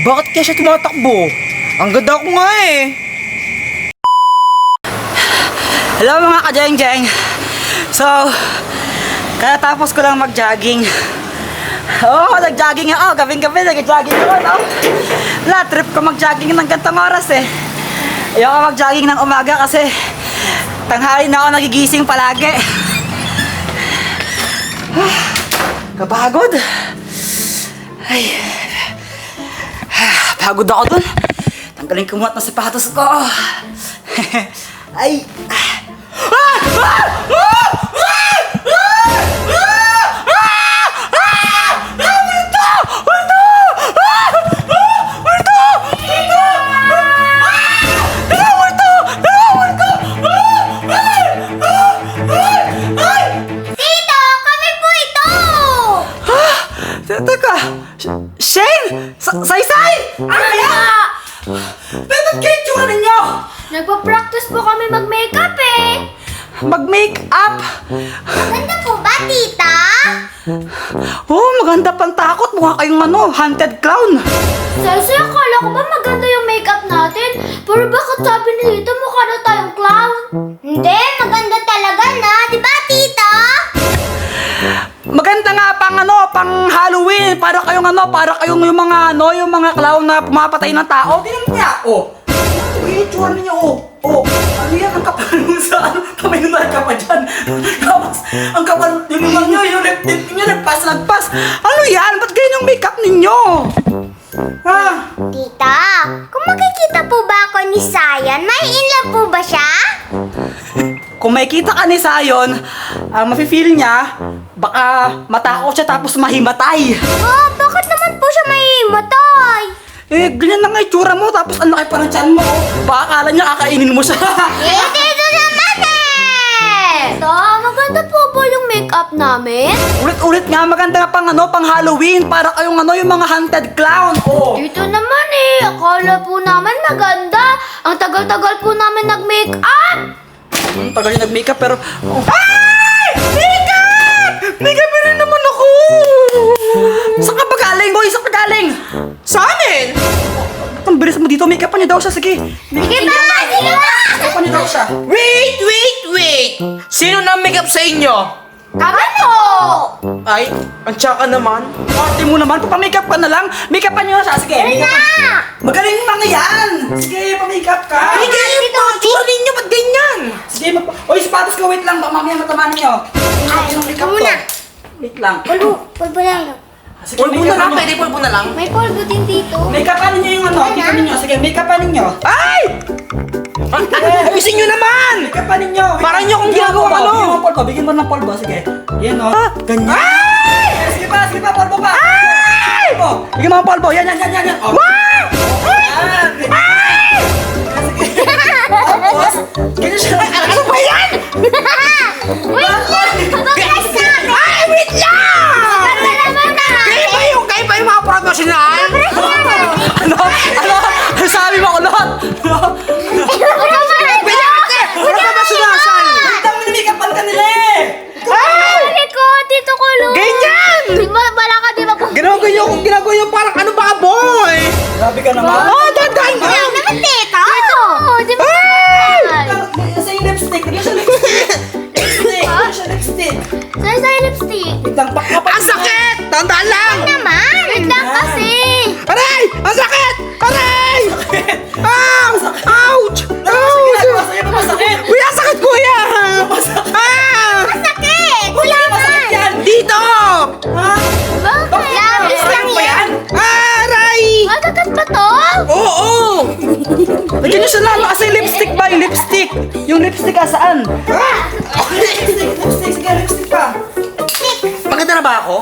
Bakit kaya siya tumatakbo? Ang ganda ko nga eh. Hello mga ka-jeng-jeng. So, katapos ko lang mag-jogging. Nag-jogging ako. Gabing-gabi, nag-jogging ako, no? Trip ko mag-jogging ng gantong oras eh. Ayoko mag-jogging ng umaga kasi tanghali na ako nagigising palagi. Kapagod. Ay. Pagod ako dun. Tanggalin ko muna ng sapatos ko. Ay. Teka, Shane! Saysay! Ano yan? Ba't kayo tsura ninyo? Nagpa-practice po kami mag-makeup eh. Mag-makeup? Maganda po ba, tita? Maganda pang takot. Mukha kayong haunted clown. Saysay, akala ko ba maganda yung makeup natin? Pero bakit sabi ni tita mukha na tayong clown? Hindi, maganda talaga na. Di ba, tita? Maganda nga pang Halloween. Para kayong yung mga clown na pumapatay ng tao. Tingnan niya. Yung tsura niyo. Ano yan? Ang kapal mo sa kamay nung ka pa dyan. Tapos, ang kapal yung mga nyo, yung lip nyo, nagpas. Ano yan? Ba't ganyan yung makeup ninyo? Tita, kung makikita po ba ako ni Sayan, may in love po ba siya? Kung makikita ka ni Sayon, ang mafe-feel niya, baka matakot siya tapos mahimatay. Bakit naman po siya may matay? Ganyan na nga itsura mo, tapos ang laki pa ng tiyan mo. Baka akala niya kakainin mo siya. Dito naman eh! Tita, maganda po ba yung makeup namin? Ulit-ulit nga, maganda nga pang Halloween. Para kayong yung mga haunted clown. Dito naman eh, akala po naman maganda. Ang tagal-tagal po namin nag-makeup. Tagal yung nag-makeup pero... Ay! Makeup! Makeup rin naman ako! Saan ka ba galing, boy? Saan ka galing? Sa amin? Ang bilis mo dito, make-upan niyo daw siya. Sige. Sige ba? Sige ba? Make-upan niyo daw siya. Wait! Sino na make-up sa inyo? Kami po! Ay, ang tsaka naman. Arte mo naman, pa-makeup ka na lang. Make-upan niyo na siya. Sige, make-upan. Magaling yung mga yan. Sige, pa-makeup ka. Ay, ganyan yung mga tsura ninyo, ba't ganyan? Sige, sapatos ko, wait lang. Baka mamaya matamaan niyo. Ay, Yung make-up muna. ko. Wait lang. Pulbo lang. Sige, Pulbo na make-upan lang, niyo. pwede pulbo na lang. May pulbo din dito. Make-upan ninyo yung make-up ninyo. Sige, make-upan ninyo. Ay! Ayusin nyo naman! Make-upan ninyo. Parang nyo kung ginagawa Bigyan mo ng polvo. Bigyan mo ng polvo. Sige. Yan o. Ganyan. Ay! Sige pa, polvo pa. Ay! Bigyan mo ng polvo. Yan. Wow! Yan. Ay! Sige. Tapos, ganyan siya. Ano ba yan? Ay, wait lang! Kayo ba yung mga professional? Ano? Sabi mo kulot. Pwede ate! Wala ba ba sunasan? Ang minimikapan ka nila eh. Ay! Dito ko lo. Ganyan! Wala ka di ba po? Ginagawa yung parang ano ba, boy? Grabe ka naman. Dandan mo! naman, tita. Dito. Di ba? Sa yung lipstick. Ano siya lipstick? Ano siya lipstick? Sa lipstick. Biglang Ang sakit! Tandaan lang! Naman. Wait lang kasi. Aray! Ang sakit! Aray! Ow! Ouch! Ginagawa sa'yo na masakit. Uy, ang sakit, kuya! Ah! Sakit. Wala masakit yan. Dito! Bakit? Labis lang Ano ba yan. Aray! Matatat ba to? Oo! Lagyan niyo siya lalo kasi lipstick ba? Yung lipstick. Yung lipstick saan? Lipstick. Sige, lipstick pa. Maganda na ba ako?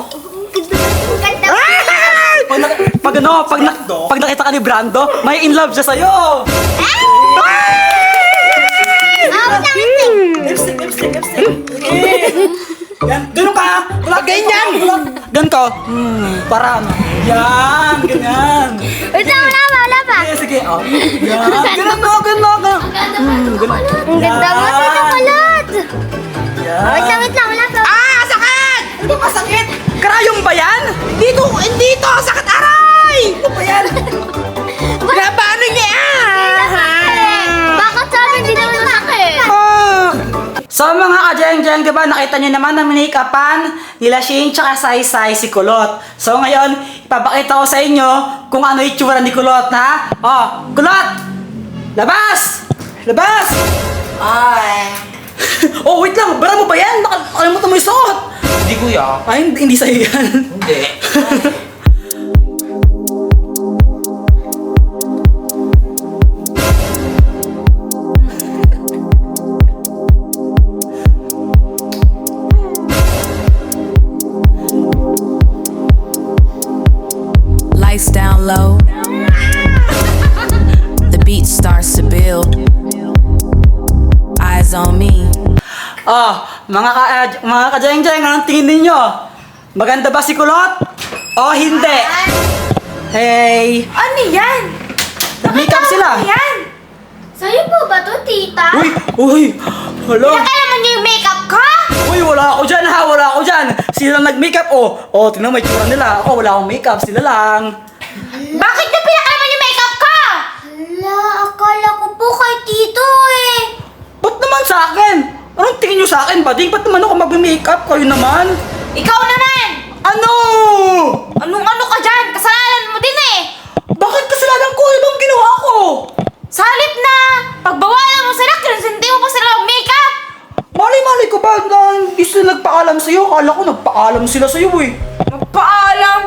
Ganda. Ay! Pag nakita ka ni Brando, may in love siya sa'yo. Lipstick. Yan, ganun ka. Ganyan! Ganun ka. Para ano. Yan, ganyan. Wait lang, wala pa. Sige. Yan. Ganun. Ang ganda mo, tita kulot. Yan. Wait lang, wala pa. Ah! Sakit! Hindi masakit. Karayong ba yan? Dito! Dito! Sakit! Aray! Ano ba yan? So mga ka-jeng-jeng, diba nakita nyo naman na make-upan nila Shane tsaka Sai-Sai si Kulot. So ngayon, ipapakita ko sa inyo kung ano itsura ni Kulot, ha? Oh, Kulot! Labas! Labas! Ay. Oh, wait lang, bara mo ba yan? Nakalimutan mo yung suot! Hindi kuya. Ay, hindi sa'yo yan. Hindi. Lights down low. The beat starts to build. Eyes on me. Oh, mga ka-jeng-jeng, anong tingin ninyo? Maganda ba si Kulot? O hindi? Hey! Ano yan? Nag-makeup sila! Ano yan? Sa'yo po ba to, tita? Uy! Hala! Nakalaman niyo yung makeup ko? Uy, wala ako dyan ha! Wala ako dyan! Sila nag-makeup, oh! Oh, tingnan mo yung tsura nila. Ako, wala akong makeup. Sila lang. Bakit niyo pinakalaman yung makeup ko? Hala, akala ko po kay tito eh. Ba't naman sa akin? Anong tingin nyo sa akin, bading? Ba't naman ako mag-makeup? Kayo naman? Ikaw naman! Ano? Anong ano ka dyan? Kasalanan mo din eh. Bakit kasalanan ko? Ibang ginawa ko? Sa halip na pagbawalan mo sila, kinsinti mo pa sila mag-makeup. Mali-mali ko ba na hindi sila nagpaalam sa'yo? Akala ko nagpaalam sila sa'yo eh. Magpaalam.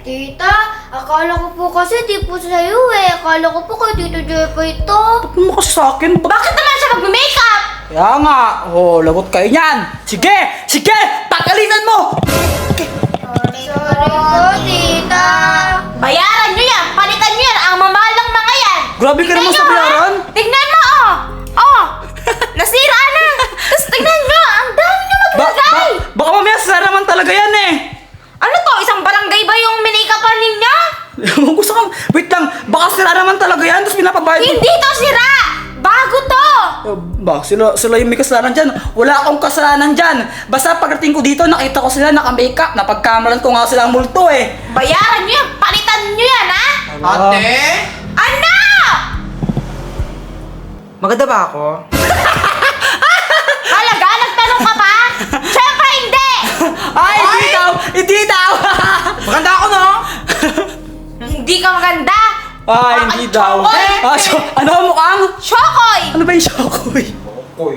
Tita, akala ko po kasi di po sa'yo eh. Akala ko po kay Tito Jeffoy ito. Ano kasi sa akin? Bakit naman siya mag-makeup? Kaya nga. Oh, lagot kayo niyan. Sige! Sige! Pagalitan mo! Sorry po, tita. Bayaran nyo yan. Palitan nyo yan. Ang mamahal ng mga yan. Grabe ka naman sa Tignan nyo, bayaran. ha? Tignan mo, oh. Oh. Nasira na. Tapos tignan nyo. Ang dami nyo maglagay. Baka mamaya sila naman talaga yan eh. Ano to? Isang barangay ba yung minikapan ninyo? Gusto kang, wait lang, baka sila naman talaga yan, tapos pinapabayad mo. Hindi to sira. Bago to. Sila yung may kasalanan dyan. Wala akong kasalanan dyan. Basta pagdating ko dito, nakita ko sila naka-makeup. Napagkamalan ko nga silang multo eh. Bayaran nyo yan. Palitan nyo yan, ha? Ate? Ano? Maganda ba ako? Talaga? Nagtanong ka pa? Siyempre hindi. Ay, hindi daw! Hindi daw! Maganda ako, no? Hindi ka maganda. Ay, hindi daw. Chokoy. Ano ang mukhang? Shokoy. Ano ba yung shokoy? Oy.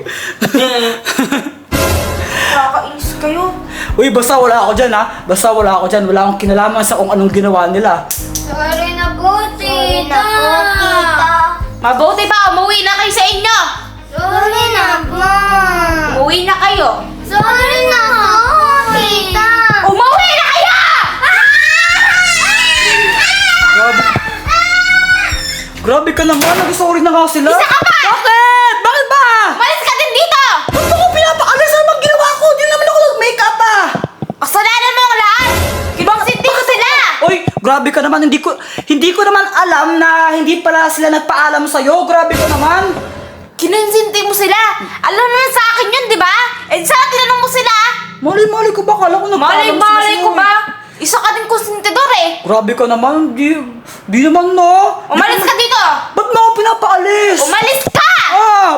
Nakakainis kayo. Uy, basta wala ako dyan ha. Basta wala ako dyan. Wala akong kinalaman sa kung anong ginawa nila. Sorry na po, tita. Mabuti ba? Umuwi na kayo sa inyo. Sorry na po. Umuwi na kayo. Sorry na po, tita. Umuwi na kayo! Grabe. Grabe ka naman. Nag-sorry na nga sila. Isa ka pa! Bakit? Bakit ba? Umalis ka din dito! Ba't ako pinapaalis? Ano bang ginawa ko? Di naman ako nag-makeup ah. Kasalanan mo ang lahat! Kinonsinti ko sila! Uy, grabe ka naman. Hindi ko naman alam na hindi pala sila nagpaalam sa'yo. Grabe ka naman. Kinonsinti mo sila! Alam naman sa akin yun, di ba? Eh, sana tinanong mo sila! Mali-mali ko ba? Kala ko nagpaalam sila Malay-malay sa'yo ko eh. ba? Isa ka din konsentidor eh! Grabe ka naman. Di naman no. Umalis ka dito! Ba't mo ako pinapaalis? Umalis ka!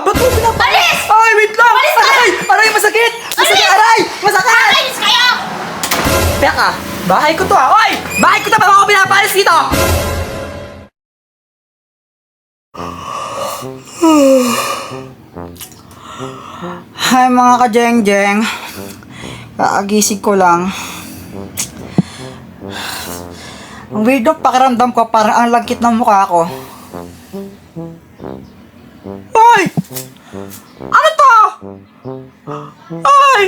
Ba't mo pinapaalis? Alis! Ay, wait lang. Umalis ka! Aray! Aray, masakit! Masakit, Alis! aray! Masakit! Nakakainis kayo! Teka, bahay ko to ah. Oy! Bahay ko to, ba't ako pinapaalis dito? Hi mga ka-jeng-jeng. Kaagising ko lang. Ang weird ng pakiramdam ko, parang ang lagkit ng mukha ko. Ay! Ano to? Ay!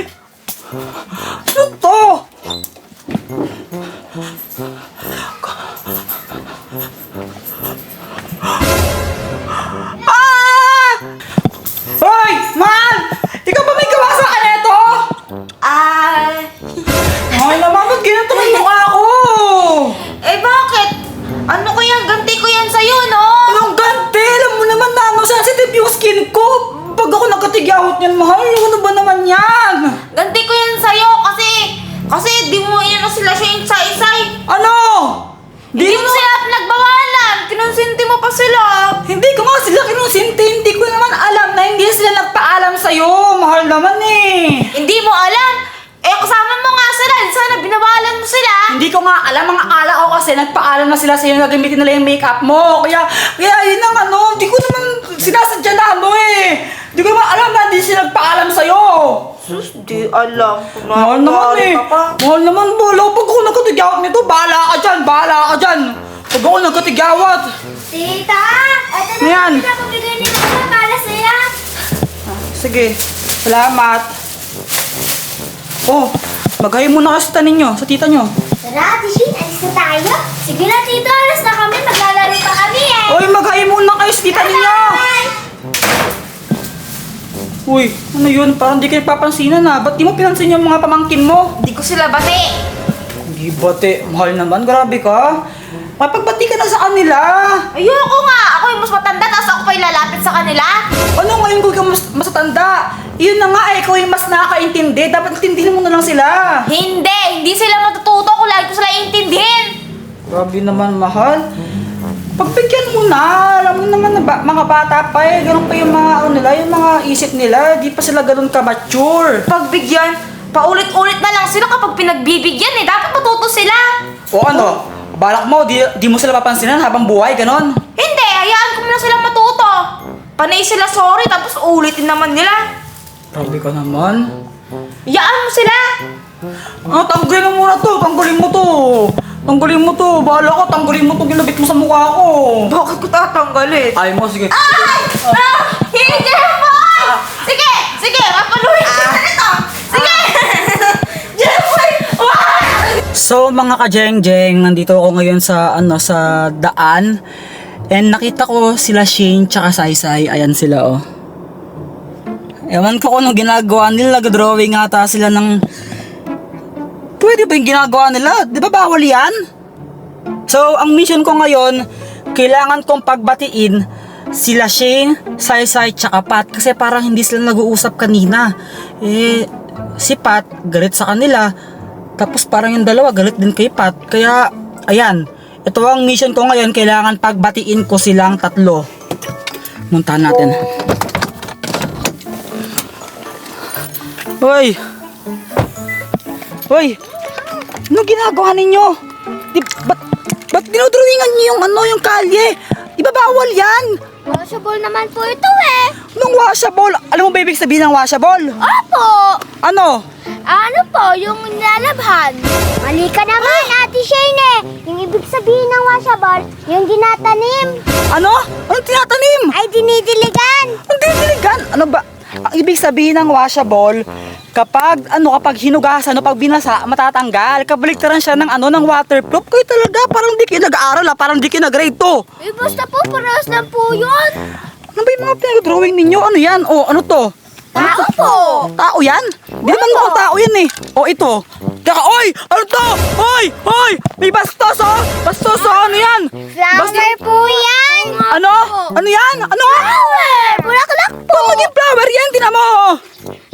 Ano to? Ah! Hoy! Mahal! Ikaw ba may gawa sa akin ito? Ay naman, ba't ganito yung mukha ko? Eh bakit? Ano kaya ganti ko yan sa'yo, no? Anong ganti? Alam mo naman na sensitive yung skin ko. Pag ako nagkatigyawat niyan, mahal, ano ba naman yan? Ganti ko yan sa'yo kasi di mo inano sila siya yung isa-isay. Ano? Hindi mo sila pinagbawalan. Kinonsinti mo pa sila. Hindi ko nga sila kinusinti. Hindi ko naman alam na hindi sila nagpaalam sa'yo, mahal. mahal naman eh. Hindi mo alam. Eh, kasama mo nga sila. Sana binawalan mo sila. Hindi ko nga alam, mga akala ko kasi nagpaalam na sila sa'yo na gamitin nila yung makeup mo. Kaya yun ang ano, hindi ko naman sinasadya na ano eh. Hindi ko naman alam na hindi sila nagpaalam sa'yo. Sus, di alam. Mahal naman eh. Mahal naman, bala. Pag ako nagkatigyawat nito, bahala ka dyan, bahala ka dyan. Pag ako nagkatigyawat. Tita! Ito Ano yan? na pabigay nito na para sa'yo. Sige, salamat. Oh, maghayo muna kayo sa tanin nyo, sa tita nyo. Tara, Tishin, alis na tayo. Sige na, Tito. Alis na kami. Maglalaro pa kami eh. Oy, maghayo muna kayo sa tita ninyo. Bye! Uy, ano yun? Parang di kayo papansinan ah. Ba't di mo pinansin yung mga pamangkin mo? Hindi ko sila bati. Hindi bate, mahal naman, grabe ka. Mapagbati ka na sa kanila. Ayoko nga. Ako yung mas matanda, tapos ako pa yung lalapit sa kanila. Ano ngayon kung ikaw mas matanda? Yun na nga eh, ikaw yung mas nakakaintindi. Dapat intindihin mo na lang sila. Hindi sila matututo kung lagi ko sila iintindihin. Grabe naman, mahal. Pagbigyan mo na. Alam mo naman na mga bata pa eh. Ganun pa yung mga ano nila, yung mga isip nila. Di pa sila ganun ka-mature. Pagbigyan, paulit-ulit na lang sila kapag pinagbibigyan eh. Dapat matuto sila. O ano? Balak mo, di mo sila papansinan habang buhay, ganon. Hindi, hayaan ko muna silang matuto. Panay sila sorry, tapos ulitin naman nila. Grabe ka naman. Hayaan mo sila. Ah, tanggalin mo muna to. Tanggalin mo to. Tanggalin mo to. Bahala ko, tanggalin mo to. Ginabit mo sa mukha ko. Bakit ko tatanggalin? Ay mo, sige. Ay! Ah! Hindi mo! Sige! Sige! Mapaluhin ko na ito! Sige! Jeffoy! So mga ka-jeng-jeng, nandito ako ngayon sa sa daan. And nakita ko sila Shane tsaka Saysay. Ayan sila oh. Ewan ko kung anong ginagawa nila. Nag-drawing ata sila ng... Pwede ba yung ginagawa nila? Di ba bawal yan? So ang mission ko ngayon, kailangan kong pagbatiin sila Shane, Saysay tsaka Pat. Kasi parang hindi sila nag-uusap kanina. Eh, si Pat galit sa kanila. Tapos parang yung dalawa galit din kay Pat. Kaya, ayan. Ito ang mission ko ngayon. Kailangan pagbatiin ko silang tatlo. Muntahan natin. Hoy! Hoy! Ano ginagawa ninyo? Ba't dinodrawingan niyo yung kalye? Di ba bawal yan? Washable naman po ito eh. Nung washable, alam mo ba ibig sabihin ng washable? Opo! Ano? Ano po, yung nilalabhan? Mali ka naman, Ate Shane eh. Yung ibig sabihin ng washable, yung dinatanim. Ano? Anong tinatanim? Ay, dinidiligan. Ang diligan? Ano ba? Ang ibig sabihin ng washable, kapag hinugasan o pag binasa, matatanggal. Kabaliktaran siya ng ng waterproof. Kayo talaga, parang di kayo nag-aaral parang di kayo nag-grade 2. Eh, basta po, parehas lang po yun. Ano ba yung mga pinag-drawing ninyo? Ano yan? O, ano to? Tao po. Tao yan? Di naman mukhang tao yan eh. O, ito. Teka, oy! Ano to? Oy! Oy! May bastos oh! Bastos oh! Ano yan? Flower po yan. Ano? Ano yan? Ano? Flower! Bulaklak po. Kung maging flower yan, tinan mo!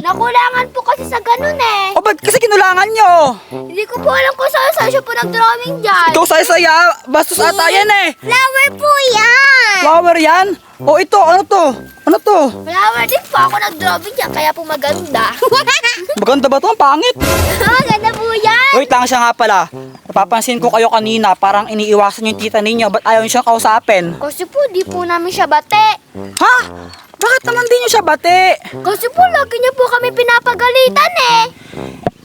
Nakulangan po kasi sa ganun eh. O, ba't kasi kinulangan nyo? Hindi ko po alam kung saan siya po nag-drawing dyan. Ikaw saya-saya, bastos ata yan eh. Flower po yan. Flower yan? O, ito, ano to? Ano to? Flower din po ako nag-drawing dyan, kaya po maganda. Maganda ba to? Ang pangit. Maganda po yan. Wait lang siya nga pala. Napapansin ko kayo kanina, parang iniiwasan yung tita ninyo. Ba't ayaw niyo siyang kausapin? Kasi po, di po namin siya bate. Ha? Bakit naman di niyo siya bate? Kasi po, lagi niya po kami pinapagalitan eh.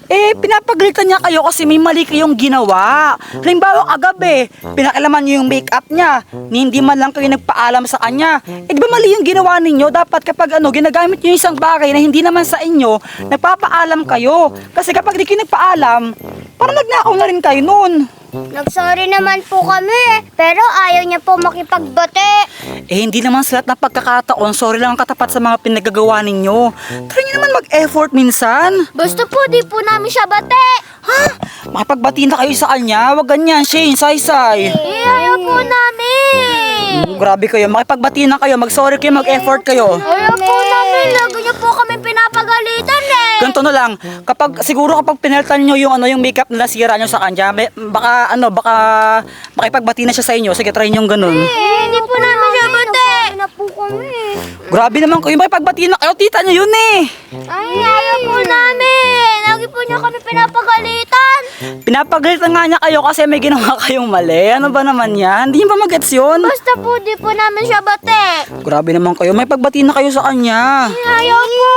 Eh, pinapagalitan niya kayo kasi may mali kayong ginawa. Halimbawa, kagabi, pinakilaman niyo yung makeup niya. Ni hindi man lang kayo nagpaalam sa kanya. Eh, di ba mali yung ginawa ninyo? Dapat kapag ginagamit niyo yung isang bagay na hindi naman sa inyo, nagpapaalam kayo. Kasi kapag di kayo nagpaalam, parang nagnakaw na rin kayo nun. Nagsorry naman po kami, pero ayaw niya po makipagbate. Eh, hindi naman sa lahat ng pagkakataon, sorry lang ang katapat sa mga pinagagawa ninyo. Try niyo naman mag-effort minsan. Basta po, di po namin siya bate. Ha? Makipagbati na kayo sa kanya. Wag ganyan, Shane, Saysay. Ayaw po namin. Grabe kayo, makipagbati na kayo, mag-sorry kayo, mag-effort kayo. Ayaw po namin, lagi niya po kami pinapagalitan eh. Ganito na lang, siguro kapag pinalitan nyo yung makeup na nasira nyo sa kanya, baka makipagbati na siya sa inyo. Sige, try nyo yung ganun. Hindi po namin siya bate. na po kami. Grabe naman kayo, makipagbatiin na kayo. Tita niyo yun eh. Ay, ayaw po namin. Lagi po niya kami pinapagalitan. Pinapagalitan nga niya kayo kasi may ginawa kayong mali. Ano ba naman yan? Hindi niyo ba magets yun? Basta po, di po namin siya bate. Grabe naman kayo, may pagbatiin na kayo sa kanya. Ayaw po.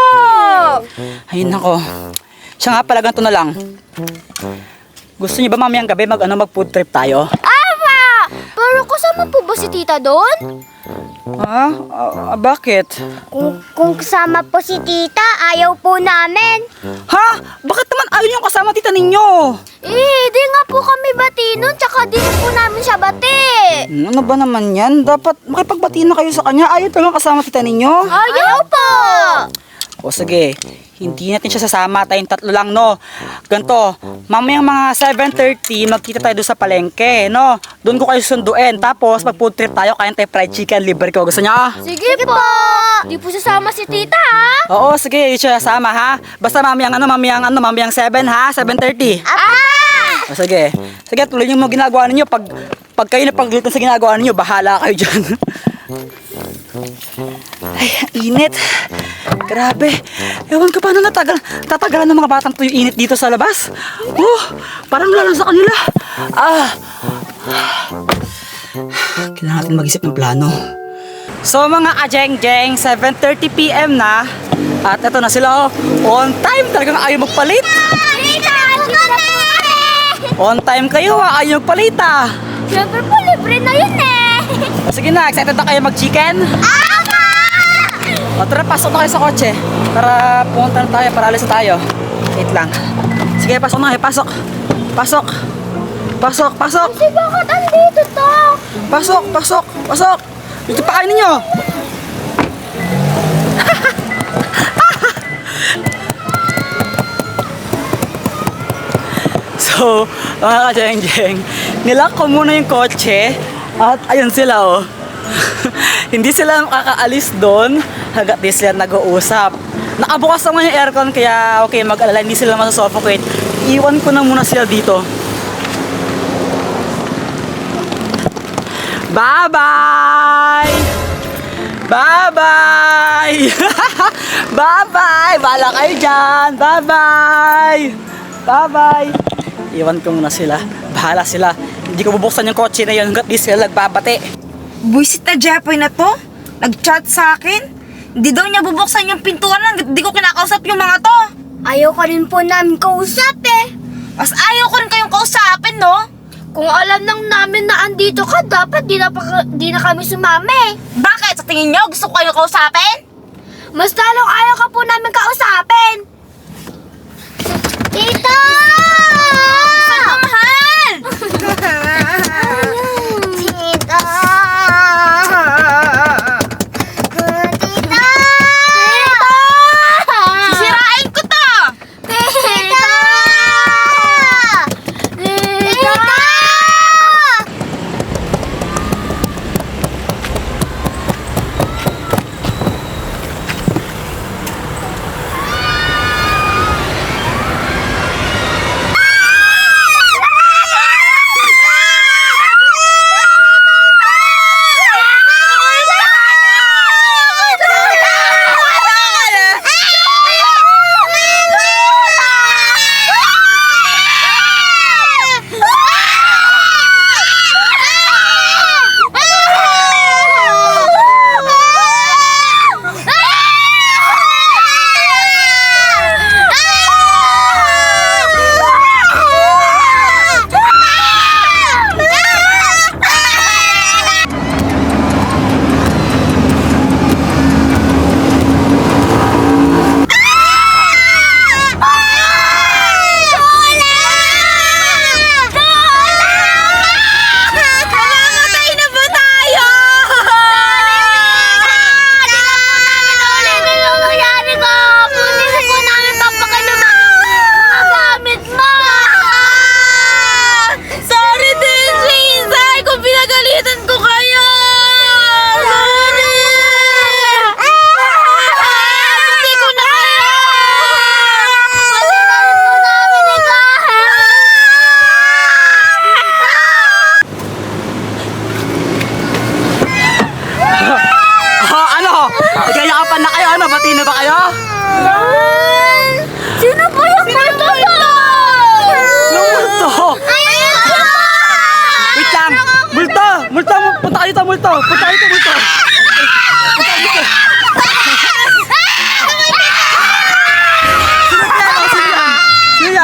Ay nako. Siya nga pala, ganito na lang. Gusto niyo ba mamayang gabi mag food trip tayo? Ama! Pero kasama po ba si tita doon? Ha? Bakit? Kung kasama po si tita, ayaw po namin. Ha? Bakit naman ayaw niyo kasama tita ninyo? Di nga po kami bati nun, tsaka di po namin siya bati. Ano ba naman yan? Dapat makipagbatiin na kayo sa kanya. Ayaw talagang kasama tita ninyo. Ayaw po! O sige, hindi natin siya sasama. Tayong tatlo lang, no? Ganto, mamayang mga 7:30, magkita tayo doon sa palengke, no? Doon ko kayo sunduin. Tapos, pag food trip tayo, kain tayo fried chicken, libre ko. Gusto niya? Sige po! Di po sasama si tita, ha? Oo, sige, hindi siya sasama, ha? Basta mamayang 7, ha? 7:30. Apa! O sige, sige, tuloy niyo mo ginagawa ninyo. Pag kayo napaglutan sa ginagawa ninyo, bahala kayo dyan. Ay, init. Grabe. Ewan ko paano tatagalan ng mga batang to yung init dito sa labas. Parang lalo sa kanila. Kailangan natin mag-isip ng plano. So mga kajeng-jeng, 7:30 PM na. At eto na sila, on time. Talagang ayaw magpalit. Tita! Tita po kami! On time kayo, ayaw magpalit ah. Siyempre po, libre na yun eh! Sige na, excited na kayo mag-chicken? Ama! O tara, pasok na kayo sa kotse. Para pumunta na tayo, para alis na tayo. Wait lang. Sige, pasok na kayo, pasok. Pasok. Pasok, pasok. Kasi bakit andito to? Pasok, pasok, pasok. Dito pa kayo ninyo. So, mga ka-jeng-jeng, nilak ko muna yung kotse at ayun sila oh. Hindi sila makakaalis doon hanggat di sila nag-uusap. Nakabukas naman yung aircon kaya okay, mag-alala, hindi sila masasuffocate. Iwan ko na muna sila dito. Bye-bye! Bye-bye! Bye-bye! Bahala kayo dyan! Bye-bye! Bye-bye! Iwan ko muna sila. Bahala sila. Hindi ko bubuksan yung kotse na yun hanggat di sila nagbabate. Buisit na Jepoy na to. Nag-chat sa akin. Hindi daw niya bubuksan yung pintuan hanggat di ko kinakausap yung mga to. Ayaw ka rin po namin kausap eh. Mas ayaw ko rin kayong kausapin, no? Kung alam nang namin na andito ka, dapat di na kami sumami. Bakit? Sa tingin niyo, gusto ko kayong kausapin? Mas lalong ayaw ka po namin kausapin. Tita! Saan mo, mahal? Tita! Tita! Sisirain ko to! Tita! Tita!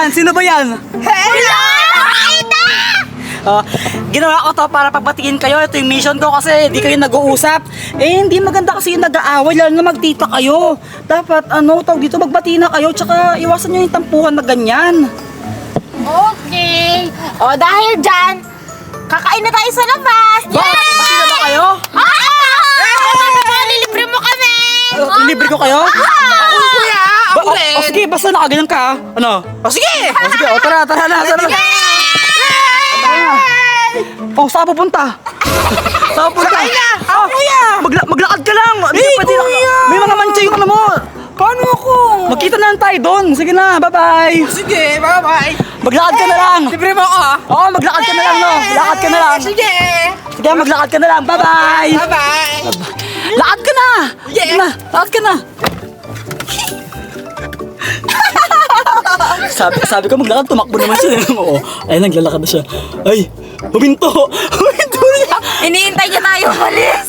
yan? Sino ba yan? Hello! Ginawa ko to para pagbatiin kayo. Ito yung mission ko kasi di kayo nag-uusap. Eh, hindi maganda kasi yung nag-aaway, lalo na magtita kayo. Dapat, tawag dito, magbati na kayo, tsaka iwasan nyo yung tampuhan na ganyan. Okay. O, dahil dyan, kakain na tayo sa labas. Bati na ba kayo? Nilibre mo kami. Libre ko kayo? Kuya, ako rin. Sige, basta nakaganyan ka. Ano? Sige. Sige, tara na. Oh, saan pupunta? Saan pupunta? Sakay na! Kuya! Maglakad ka lang! Kuya! May mga mancha yung ano mo! Paano ako? Magkita na lang tayo doon! Sige na, bye-bye! Sige, bye-bye. Maglakad ka na lang! Libre mo ako. Oo, maglakad ka na lang, no? Lakad ka na lang! Sige. Sige, maglakad ka na lang! Bye-bye! Bye-bye. Lakad ka na! Sige na, lakad ka na! sabi ko maglakad, tumakbo naman siya. Oo, ay naglalakad na siya. Ay, huminto! Huminto niya! Iniintay niya tayo umalis.